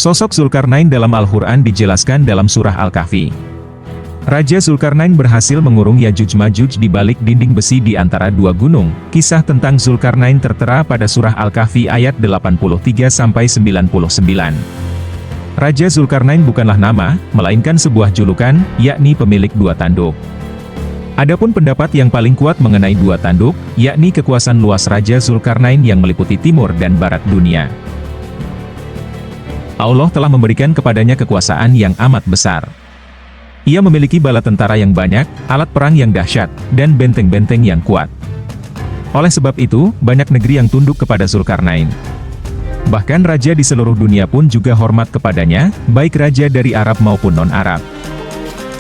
Sosok Zulkarnain dalam Al-Quran dijelaskan dalam surah Al-Kahfi. Raja Zulkarnain berhasil mengurung Yajuj-Majuj di balik dinding besi di antara dua gunung. Kisah tentang Zulkarnain tertera pada surah Al-Kahfi ayat 83-99. Raja Zulkarnain bukanlah nama, melainkan sebuah julukan, yakni pemilik dua tanduk. Adapun pendapat yang paling kuat mengenai dua tanduk, yakni kekuasaan luas Raja Zulkarnain yang meliputi timur dan barat dunia. Allah telah memberikan kepadanya kekuasaan yang amat besar. Ia memiliki bala tentara yang banyak, alat perang yang dahsyat, dan benteng-benteng yang kuat. Oleh sebab itu, banyak negeri yang tunduk kepada Zulkarnain. Bahkan raja di seluruh dunia pun juga hormat kepadanya, baik raja dari Arab maupun non-Arab.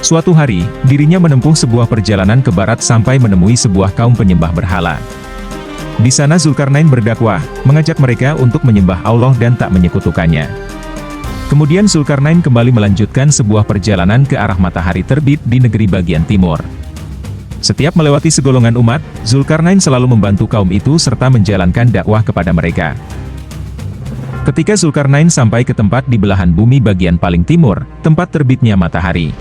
Suatu hari, dirinya menempuh sebuah perjalanan ke barat sampai menemui sebuah kaum penyembah berhala. Di sana Zulkarnain berdakwah, mengajak mereka untuk menyembah Allah dan tak menyekutukannya. Kemudian Zulkarnain kembali melanjutkan sebuah perjalanan ke arah matahari terbit di negeri bagian timur. Setiap melewati segolongan umat, Zulkarnain selalu membantu kaum itu serta menjalankan dakwah kepada mereka. Ketika Zulkarnain sampai ke tempat di belahan bumi bagian paling timur, tempat terbitnya matahari.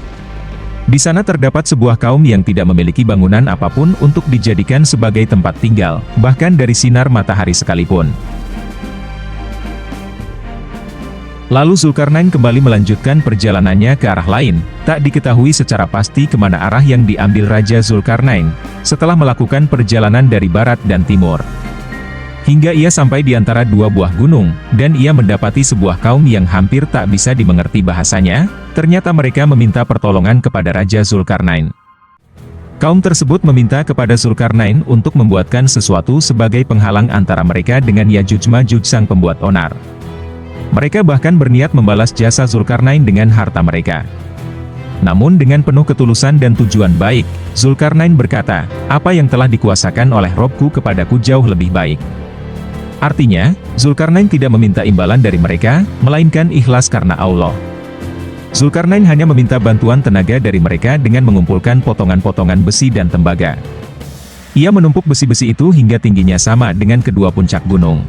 Di sana terdapat sebuah kaum yang tidak memiliki bangunan apapun untuk dijadikan sebagai tempat tinggal, bahkan dari sinar matahari sekalipun. Lalu Zulkarnain kembali melanjutkan perjalanannya ke arah lain, tak diketahui secara pasti kemana arah yang diambil Raja Zulkarnain, setelah melakukan perjalanan dari barat dan timur. Hingga ia sampai di antara dua buah gunung, dan ia mendapati sebuah kaum yang hampir tak bisa dimengerti bahasanya, ternyata mereka meminta pertolongan kepada Raja Zulkarnain. Kaum tersebut meminta kepada Zulkarnain untuk membuatkan sesuatu sebagai penghalang antara mereka dengan Yajuj-Majuj sang pembuat onar. Mereka bahkan berniat membalas jasa Zulkarnain dengan harta mereka. Namun dengan penuh ketulusan dan tujuan baik, Zulkarnain berkata, apa yang telah dikuasakan oleh Robku kepadaku jauh lebih baik. Artinya, Zulkarnain tidak meminta imbalan dari mereka, melainkan ikhlas karena Allah. Zulkarnain hanya meminta bantuan tenaga dari mereka dengan mengumpulkan potongan-potongan besi dan tembaga. Ia menumpuk besi-besi itu hingga tingginya sama dengan kedua puncak gunung.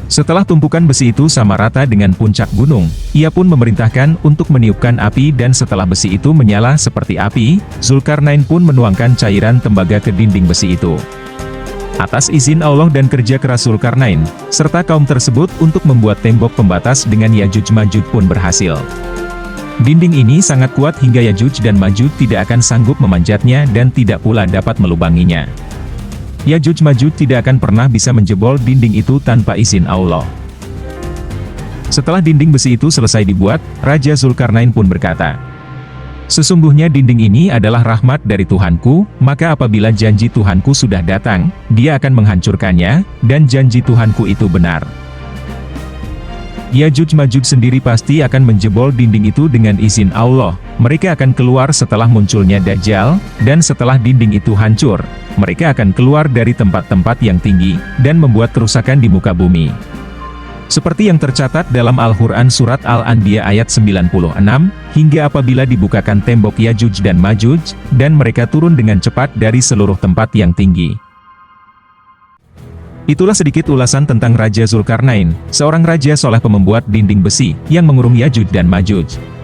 Setelah tumpukan besi itu sama rata dengan puncak gunung, ia pun memerintahkan untuk meniupkan api dan setelah besi itu menyala seperti api, Zulkarnain pun menuangkan cairan tembaga ke dinding besi itu. Atas izin Allah dan kerja keras Zulkarnain, serta kaum tersebut untuk membuat tembok pembatas dengan Yajuj-Majuj pun berhasil. Dinding ini sangat kuat hingga Yajuj dan Majuj tidak akan sanggup memanjatnya dan tidak pula dapat melubanginya. Yajuj-Majuj tidak akan pernah bisa menjebol dinding itu tanpa izin Allah. Setelah dinding besi itu selesai dibuat, Raja Zulkarnain pun berkata, sesungguhnya dinding ini adalah rahmat dari Tuhanku, maka apabila janji Tuhanku sudah datang, dia akan menghancurkannya, dan janji Tuhanku itu benar. Yajuj-Majuj sendiri pasti akan menjebol dinding itu dengan izin Allah. Mereka akan keluar setelah munculnya Dajjal, dan setelah dinding itu hancur, mereka akan keluar dari tempat-tempat yang tinggi, dan membuat kerusakan di muka bumi. Seperti yang tercatat dalam Al-Quran Surat Al-Anbiya ayat 96, hingga apabila dibukakan tembok Yajuj dan Majuj, dan mereka turun dengan cepat dari seluruh tempat yang tinggi. Itulah sedikit ulasan tentang Raja Zulkarnain, seorang raja soleh pembuat dinding besi, yang mengurung Yajuj dan Majuj.